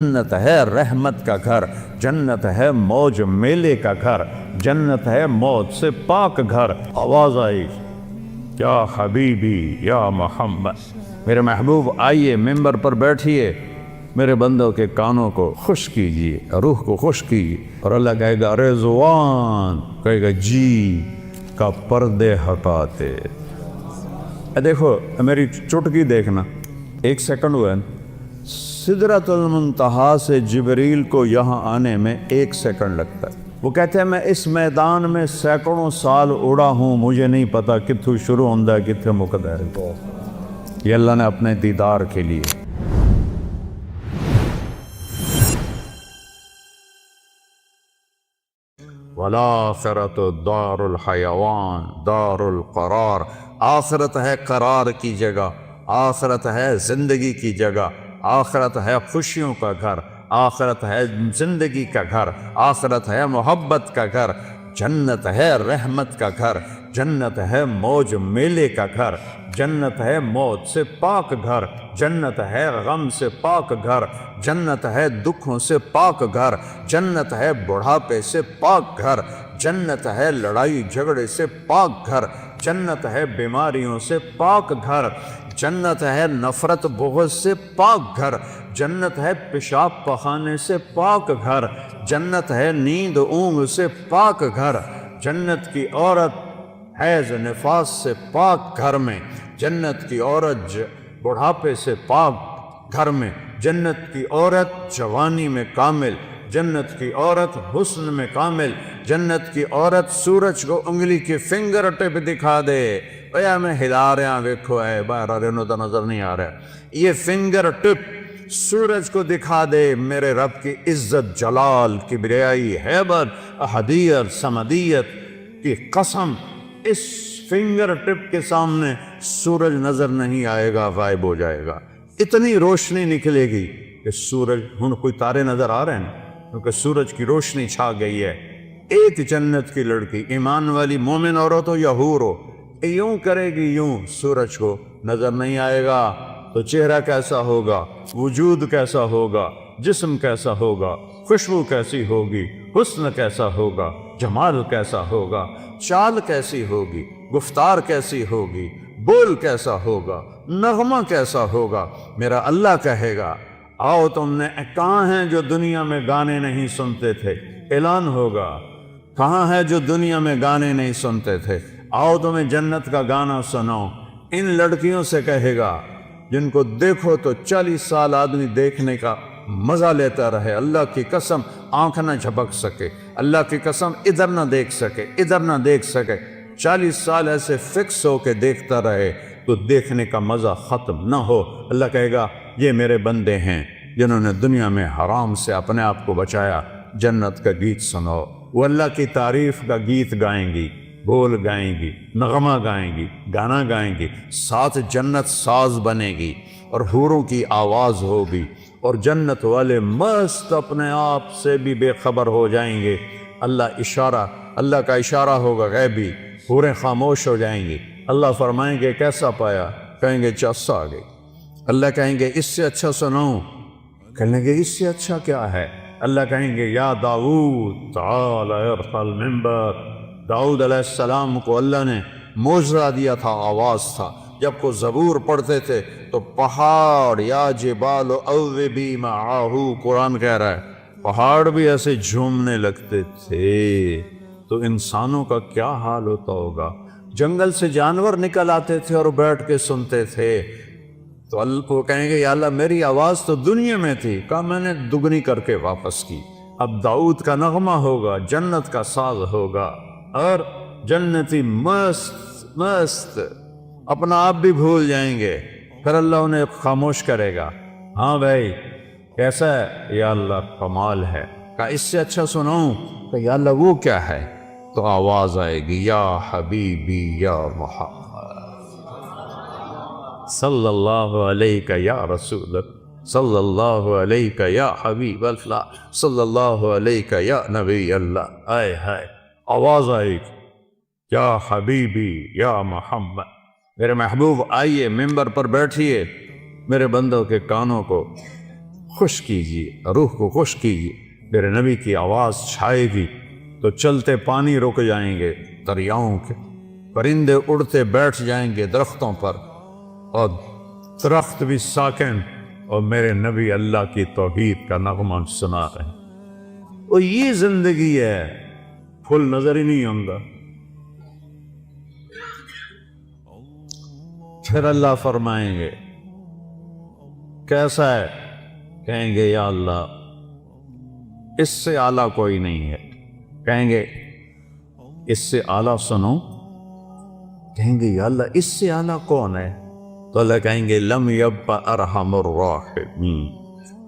جنت ہے رحمت کا گھر، جنت ہے موج میلے کا گھر، جنت ہے موت سے پاک گھر۔ آواز آئی یا حبیبی یا محمد، میرے محبوب آئیے ممبر پر بیٹھیے، میرے بندوں کے کانوں کو خوش کیجیے، روح کو خوش کیجیے۔ اور اللہ کہے گا رضوان، کہے گا جی کا پردے ہٹاتے۔ دیکھو میری چٹکی دیکھنا، 1 سیکنڈ ہوا ہے، سدرۃ المنتہا سے جبریل کو یہاں آنے میں 1 سیکنڈ لگتا ہے۔ وہ کہتے ہیں میں اس میدان میں سینکڑوں سال اڑا ہوں، مجھے نہیں پتا کتھوں شروع ہوندہ ہے کتھے مقدر ہے۔ یہ اللہ نے اپنے دیدار کے لیے۔ وَالْآخِرَةُ دار الحیوان دار القرار، آخرت ہے قرار کی جگہ، آخرت ہے زندگی کی جگہ، آخرت ہے خوشیوں کا گھر، آخرت ہے زندگی کا گھر، آخرت ہے محبت کا گھر، جنت ہے رحمت کا گھر، جنت ہے موج میلے کا گھر، جنت ہے موت سے پاک گھر، جنت ہے غم سے پاک گھر، جنت ہے دکھوں سے پاک گھر، جنت ہے بڑھاپے سے پاک گھر، جنت ہے لڑائی جھگڑے سے پاک گھر، جنت ہے بیماریوں سے پاک گھر، جنت ہے نفرت بغض سے پاک گھر، جنت ہے پیشاب پخانے سے پاک گھر، جنت ہے نیند اونگ سے پاک گھر، جنت کی عورت حیض نفاس سے پاک گھر میں، جنت کی عورت بڑھاپے سے پاک گھر میں، جنت کی عورت جوانی میں کامل، جنت کی عورت حسن میں کامل، جنت کی عورت سورج کو انگلی کی فنگر ٹپ دکھا دے، اے میں ہلا رہا ہوں ویکھو اے باہر رہنو تو نظر نہیں آ رہا، یہ فنگر ٹپ سورج کو دکھا دے میرے رب کی عزت جلال کبریائی ہیبت احدیت سمدیت کی قسم، اس فنگر ٹپ کے سامنے سورج نظر نہیں آئے گا، غائب ہو جائے گا۔ اتنی روشنی نکلے گی کہ سورج، ہن کوئی تارے نظر آ رہے ہیں کیونکہ سورج کی روشنی چھا گئی ہے۔ ایک جنت کی لڑکی ایمان والی مومن عورت ہو یا حور ہو، یوں کرے گی، یوں سورج کو نظر نہیں آئے گا تو چہرہ کیسا ہوگا، وجود کیسا ہوگا، جسم کیسا ہوگا، خوشبو کیسی ہوگی، حسن کیسا ہوگا، جمال کیسا ہوگا، چال کیسی ہوگی، گفتار کیسی ہوگی، بول کیسا ہوگا، نغمہ کیسا ہوگا۔ میرا اللہ کہے گا آؤ تم نے کہاں ہیں جو دنیا میں گانے نہیں سنتے تھے، اعلان ہوگا کہاں ہے جو دنیا میں گانے نہیں سنتے تھے، آؤ تمہیں جنت کا گانا سناؤں۔ ان لڑکیوں سے کہے گا جن کو دیکھو تو 40 سال آدمی دیکھنے کا مزہ لیتا رہے، اللہ کی قسم آنکھ نہ جھپک سکے، اللہ کی قسم ادھر نہ دیکھ سکے، ادھر نہ دیکھ سکے، 40 سال ایسے فکس ہو کے دیکھتا رہے تو دیکھنے کا مزہ ختم نہ ہو۔ اللہ کہے گا یہ میرے بندے ہیں جنہوں نے دنیا میں حرام سے اپنے آپ کو بچایا، جنت کا گیت سنو۔ وہ اللہ کی تعریف کا گیت گائیں گی، بول گائیں گی، نغمہ گائیں گی، گانا گائیں گی، ساتھ جنت ساز بنے گی اور حوروں کی آواز ہوگی، اور جنت والے مست اپنے آپ سے بھی بے خبر ہو جائیں گے۔ اللہ کا اشارہ ہوگا غیبی، حوریں خاموش ہو جائیں گی۔ اللہ فرمائیں گے کیسا پایا، کہیں گے چس آ گئی۔ اللہ کہیں گے اس سے اچھا سناؤں، کہیں گے اس سے اچھا کیا ہے۔ اللہ کہیں گے یا داؤد تعال ارفع المنبر، داؤد علیہ السلام کو اللہ نے معجزہ دیا تھا، آواز تھا، جب کو زبور پڑھتے تھے تو پہاڑ یا جبال اوبی معاہ، قرآن کہہ رہا ہے پہاڑ بھی ایسے جھومنے لگتے تھے، تو انسانوں کا کیا حال ہوتا ہوگا۔ جنگل سے جانور نکل آتے تھے اور بیٹھ کے سنتے تھے، تو اللہ کو کہیں گے یا اللہ میری آواز تو دنیا میں تھی، کہا میں نے دگنی کر کے واپس کی۔ اب داؤد کا نغمہ ہوگا، جنت کا ساز ہوگا، اور جنتی مست مست اپنا آپ بھی بھول جائیں گے۔ پھر اللہ انہیں خاموش کرے گا، ہاں بھائی کیسا ہے، یا اللہ کمال ہے۔ کہا اس سے اچھا سناؤں، کہ یا اللہ وہ کیا ہے، تو آواز آئے گی یا حبیبی یا محمد صلی اللہ علیہ یا رسول اللہ، صلی اللہ علیہ یا حبیب اللہ، صلی اللہ علیہ یا نبی اللہ۔ آئے ہائے آواز آئے گی یا حبیبی یا محمد، میرے محبوب آئیے ممبر پر بیٹھیے، میرے بندوں کے کانوں کو خوش کیجیے، روح کو خوش کیجیے، میرے نبی کی آواز چھائے گی تو چلتے پانی رک جائیں گے دریاؤں کے، پرندے اڑتے بیٹھ جائیں گے درختوں پر، اور درخت بھی ساکن، اور میرے نبی اللہ کی توحید کا نغمہ سنا رہے ہیں۔ اور یہ زندگی ہے، پھول نظر ہی نہیں آتا۔ پھر اللہ فرمائیں گے کیسا ہے؟ کہیں گے یا اللہ اس سے اعلیٰ کوئی نہیں ہے۔ کہیں گے اس سے اعلیٰ سنو؟ کہیں گے یا اللہ اس سے اعلیٰ کون ہے؟ تو اللہ کہیں گے لم یبق ارحم الراحمین،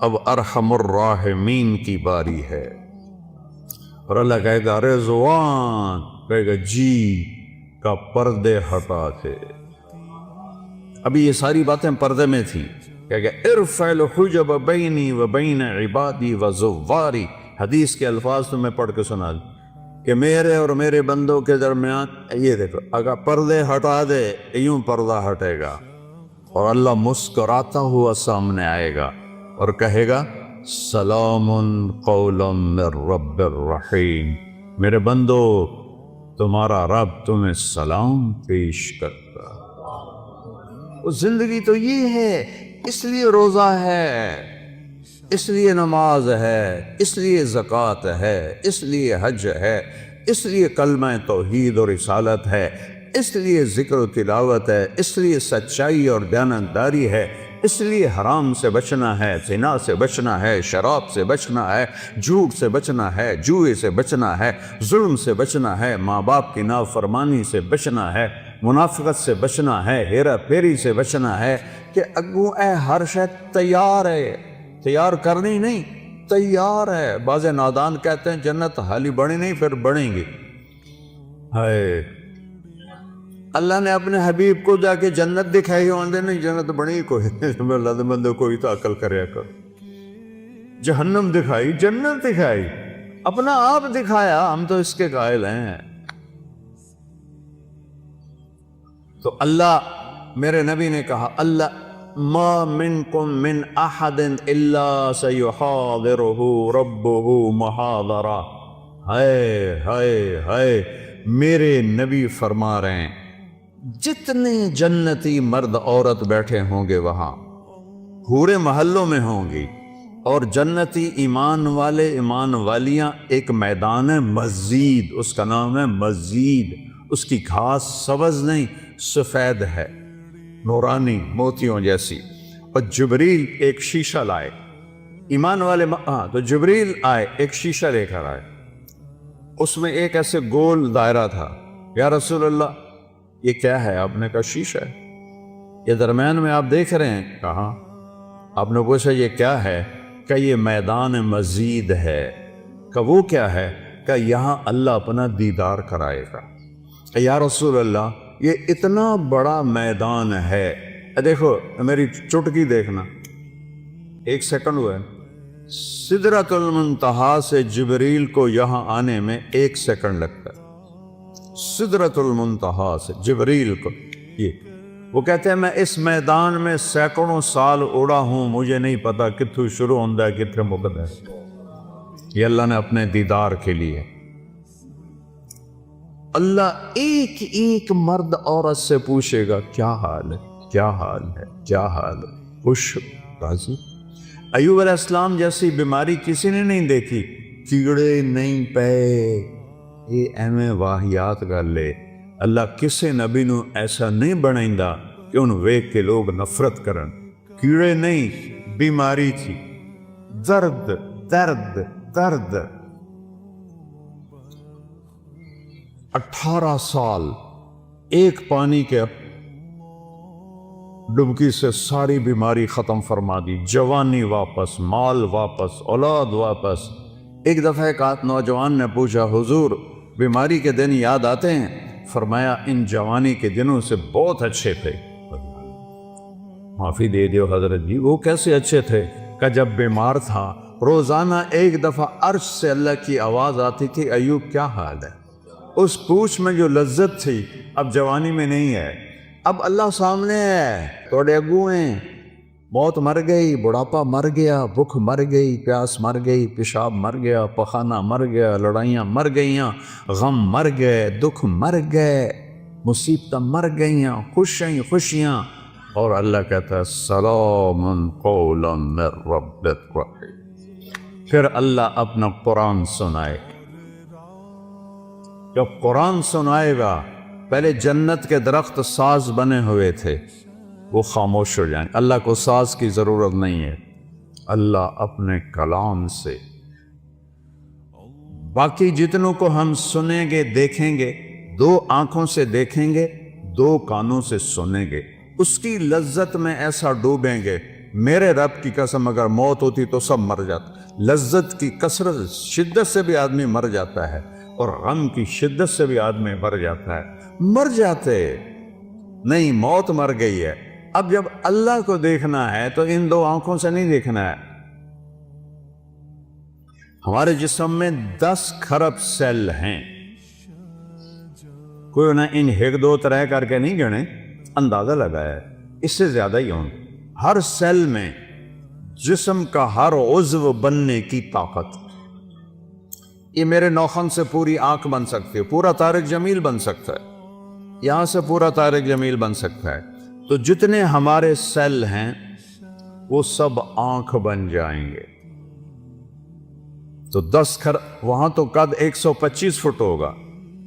اب ارحم الراحمین کی باری ہے۔ اور اللہ کہے گا رضوان، کہے گا جی کا پردے ہٹا دے۔ ابھی یہ ساری باتیں پردے میں تھیں، کہے گا ارفع الحجب بینی و بین عبادی و زواری۔ حدیث کے الفاظ تو میں پڑھ کے سنا دوں کہ میرے اور میرے بندوں کے درمیان یہ دیکھو، اگر پردے ہٹا دے یوں پردہ ہٹے گا، اور اللہ مسکراتا ہوا سامنے آئے گا اور کہے گا سلام قولا من رب الرحیم، میرے بندو تمہارا رب تمہیں سلام پیش کرتا۔ وہ زندگی تو یہ ہے، اس لیے روزہ ہے، اس لیے نماز ہے، اس لیے زکوٰۃ ہے، اس لیے حج ہے، اس لیے کلمہ توحید اور رسالت ہے، اس لیے ذکر و تلاوت ہے، اس لیے سچائی اور دیانتداری ہے، اس لیے حرام سے بچنا ہے، زنا سے بچنا ہے، شراب سے بچنا ہے، جھوٹ سے بچنا ہے، جوئے سے بچنا ہے، ظلم سے بچنا ہے، ماں باپ کی نافرمانی سے بچنا ہے، منافقت سے بچنا ہے، ہیرا پھیری سے بچنا ہے، کہ اگوں اے ہر شے تیار ہے، تیار کرنی نہیں، تیار ہے۔ بعض نادان کہتے ہیں جنت حالی بڑی نہیں، پھر بڑھیں گی۔ ہائے اللہ نے اپنے حبیب کو جا کے جنت دکھائی، ہوندے نہیں جنت بڑی کوئی اللہ بندے کوئی تو عقل کریا کر۔ جہنم دکھائی، جنت دکھائی، اپنا آپ دکھایا، ہم تو اس کے قائل ہیں۔ تو اللہ، میرے نبی نے کہا اللہ ما منکم من احد الا سیحاضرہ ربہ محاضرہ۔ ہائے ہائے ہائے، میرے نبی فرما رہے ہیں جتنے جنتی مرد عورت بیٹھے ہوں گے وہاں پورے محلوں میں ہوں گی، اور جنتی ایمان والے ایمان والیاں، ایک میدان ہے مزید، اس کا نام ہے مزید، اس کی گھاس سبز نہیں سفید ہے، نورانی موتیوں جیسی، اور جبریل ایک شیشہ لائے، ایمان والے تو جبریل آئے ایک شیشہ لے کر آئے، اس میں ایک ایسے گول دائرہ تھا۔ یا رسول اللہ یہ کیا ہے؟ آپ نے کہا شیشہ ہے، یہ درمیان میں آپ دیکھ رہے ہیں؟ کہاں؟ آپ نے پوچھا یہ کیا ہے؟ کہ یہ میدان مزید ہے۔ کہ وہ کیا ہے؟ کہ یہاں اللہ اپنا دیدار کرائے گا۔ کہ یا رسول اللہ یہ اتنا بڑا میدان ہے، دیکھو میری چٹکی دیکھنا، ایک سیکنڈ ہوا ہے، سدرۃ المنتہا سے جبریل کو یہاں آنے میں 1 سیکنڈ لگتا ہے، سدرۃ المنتہا سے جبریل کو۔ یہ وہ کہتے ہیں میں اس میدان میں سینکڑوں سال اڑا ہوں، مجھے نہیں پتا کتھوں شروع ہوتا ہے کتھے مکتا ہے۔ یہ اللہ نے اپنے دیدار کے لیے، اللہ ایک ایک مرد عورت سے پوچھے گا کیا حال ہے، کیا حال ہے، کیا حال ہے، خوش راضی؟ ایوب علیہ السلام جیسی بیماری کسی نے نہیں دیکھی، کیڑے نہیں پے، یہ ایویں واہیات کر لے۔ اللہ کسے نبی نو ایسا نہیں بنائندا کہ ان ویک کے لوگ نفرت کرن، کیڑے نہیں، بیماری تھی، درد درد درد۔ 18 سال ایک پانی کے ڈبکی سے ساری بیماری ختم فرما دی، جوانی واپس، مال واپس، اولاد واپس۔ ایک دفعہ ایک نوجوان نے پوچھا حضور بیماری کے دن یاد آتے ہیں؟ فرمایا ان جوانی کے دنوں سے بہت اچھے تھے۔ معافی دے دیو حضرت جی، وہ کیسے اچھے تھے؟ کہ جب بیمار تھا روزانہ ایک دفعہ عرش سے اللہ کی آواز آتی تھی ایوب کیا حال ہے؟ اس پوچھ میں جو لذت تھی اب جوانی میں نہیں ہے، اب اللہ سامنے ہے، توڑے اگو ہیں، موت مر گئی، بڑھاپا مر گیا، بھوک مر گئی، پیاس مر گئی، پیشاب مر گیا، پخانہ مر گیا، لڑائیاں مر گئیاں، غم مر گئے، دکھ مر گئے، مصیبتیں مر گئیاں، خوشیاں، اور اللہ کہتا ہے سلام قولا من رب الرحیم۔ پھر اللہ اپنا قرآن سنائے۔ جب قرآن سنائے گا، پہلے جنت کے درخت ساز بنے ہوئے تھے، وہ خاموش ہو جائیں۔ اللہ کو ساز کی ضرورت نہیں ہے، اللہ اپنے کلام سے باقی جتنوں کو ہم سنیں گے، دیکھیں گے، 2 آنکھوں سے دیکھیں گے، 2 کانوں سے سنیں گے، اس کی لذت میں ایسا ڈوبیں گے۔ میرے رب کی قسم، اگر موت ہوتی تو سب مر جاتا۔ لذت کی کثرت، شدت سے بھی آدمی مر جاتا ہے، اور غم کی شدت سے بھی آدمی مر جاتا ہے۔ مر جاتے نہیں، موت مر گئی ہے۔ اب جب اللہ کو دیکھنا ہے تو ان 2 آنکھوں سے نہیں دیکھنا ہے۔ ہمارے جسم میں 10 کھرب سیل ہیں، کوئی انہیں ان 1 2 3 کر کے نہیں گنے، اندازہ لگایا ہے، اس سے زیادہ ہی ہوں۔ ہر سیل میں جسم کا ہر عضو بننے کی طاقت۔ یہ میرے نوخن سے پوری آنکھ بن سکتی ہے، پورا طارق جمیل بن سکتا ہے، یہاں سے پورا طارق جمیل بن سکتا ہے۔ تو جتنے ہمارے سیل ہیں وہ سب آنکھ بن جائیں گے۔ تو 10 کھرب، وہاں تو قد 125 فٹ ہوگا،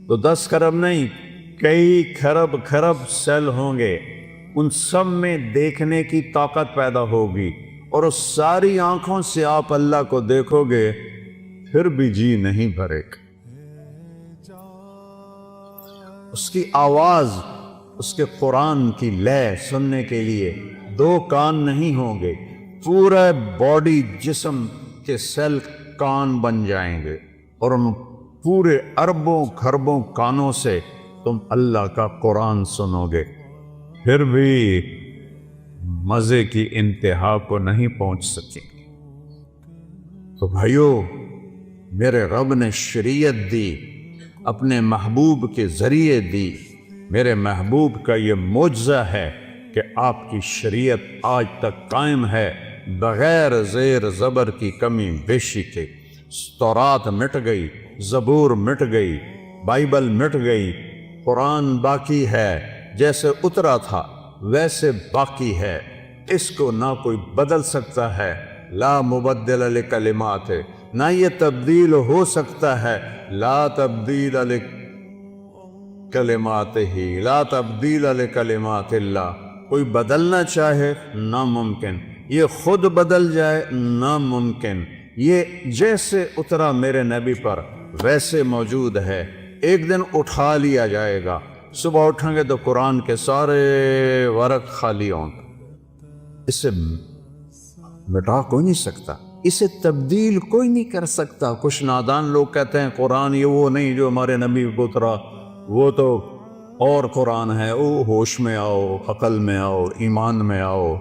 تو 10 کھرب نہیں، کئی کھرب سیل ہوں گے، ان سب میں دیکھنے کی طاقت پیدا ہوگی، اور اس ساری آنکھوں سے آپ اللہ کو دیکھو گے، پھر بھی جی نہیں بھرے گا۔ اس کی آواز، اس کے قرآن کی لے سننے کے لیے 2 کان نہیں ہوں گے، پورا باڈی جسم کے سیل کان بن جائیں گے، اور ان پورے اربوں کھربوں کانوں سے تم اللہ کا قرآن سنو گے، پھر بھی مزے کی انتہا کو نہیں پہنچ سکیں۔ تو بھائیو، میرے رب نے شریعت دی، اپنے محبوب کے ذریعے دی۔ میرے محبوب کا یہ معجزہ ہے کہ آپ کی شریعت آج تک قائم ہے، بغیر زیر زبر کی، کمی بیشی کے۔ تورات مٹ گئی، زبور مٹ گئی، بائبل مٹ گئی، قرآن باقی ہے، جیسے اترا تھا ویسے باقی ہے، اس کو نہ کوئی بدل سکتا ہے، لا مبدل لکلمات، نہ یہ تبدیل ہو سکتا ہے، لا تبدیل لکلمات ہی، لا تبدیل لکلمات اللہ۔ کوئی بدلنا چاہے ناممکن، یہ خود بدل جائے ناممکن۔ یہ جیسے اترا میرے نبی پر ویسے موجود ہے، ایک دن اٹھا لیا جائے گا۔ صبح اٹھیں گے تو قرآن کے سارے ورق خالی ہوں گے، اسے مٹا کوئی نہیں سکتا، اسے تبدیل کوئی نہیں کر سکتا۔ کچھ نادان لوگ کہتے ہیں قرآن یہ وہ نہیں جو ہمارے نبی کو اترا، وہ تو اور قرآن ہے، او ہوش میں آؤ، عقل میں آؤ، ایمان میں آؤ۔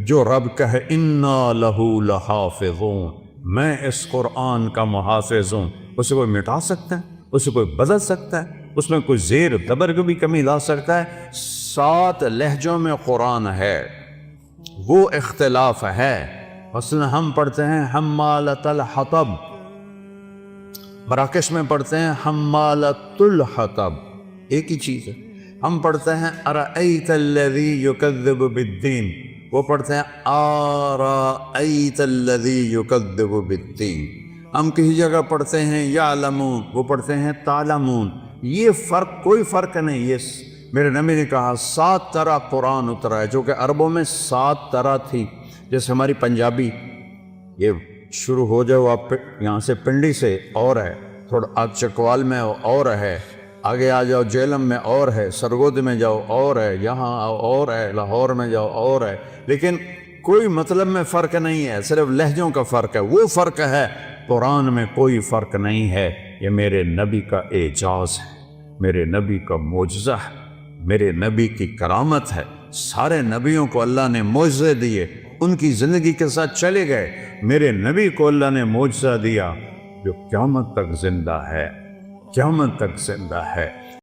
جو رب کہے انا لہو لحافظون، میں اس قرآن کا محافظ ہوں، اسے کوئی مٹا سکتا ہے؟ اسے کوئی بدل سکتا ہے؟ اس میں کوئی زیر دبر کو بھی کمی لا سکتا ہے؟ 7 لہجوں میں قرآن ہے، وہ اختلاف ہے۔ مثلا ہم پڑھتے ہیں حمالۃ الحطب، مراکش میں پڑھتے ہیں حمالۃ الحطب، ایک ہی چیز ہے۔ ہم پڑھتے ہیں ارأیت الذی یکذب بالدین، وہ پڑھتے ہیں آرأیت الذی یکذب بالدین۔ ہم کسی جگہ پڑھتے ہیں یعلمون، وہ پڑھتے ہیں تعلمون۔ یہ فرق، کوئی فرق نہیں۔ یہ میرے نبی نے کہا 7 طرح قرآن اترا ہے، جو کہ عربوں میں 7 طرح تھی۔ جیسے ہماری پنجابی، یہ شروع ہو جاؤ آپ یہاں سے پنڈی سے اور ہے، تھوڑا آگ چکوال میں اور ہے، آگے آ جاؤ جیلم میں اور ہے، سرگود میں جاؤ اور ہے، یہاں آؤ اور ہے، لاہور میں جاؤ اور ہے، لیکن کوئی مطلب میں فرق نہیں ہے، صرف لہجوں کا فرق ہے۔ وہ فرق ہے، قرآن میں کوئی فرق نہیں ہے۔ یہ میرے نبی کا اعجاز ہے، میرے نبی کا معجزہ ہے، میرے نبی کی کرامت ہے۔ سارے نبیوں کو اللہ نے معجزے دیے، ان کی زندگی کے ساتھ چلے گئے۔ میرے نبی کو اللہ نے معجزہ دیا جو قیامت تک زندہ ہے، قیامت تک زندہ ہے۔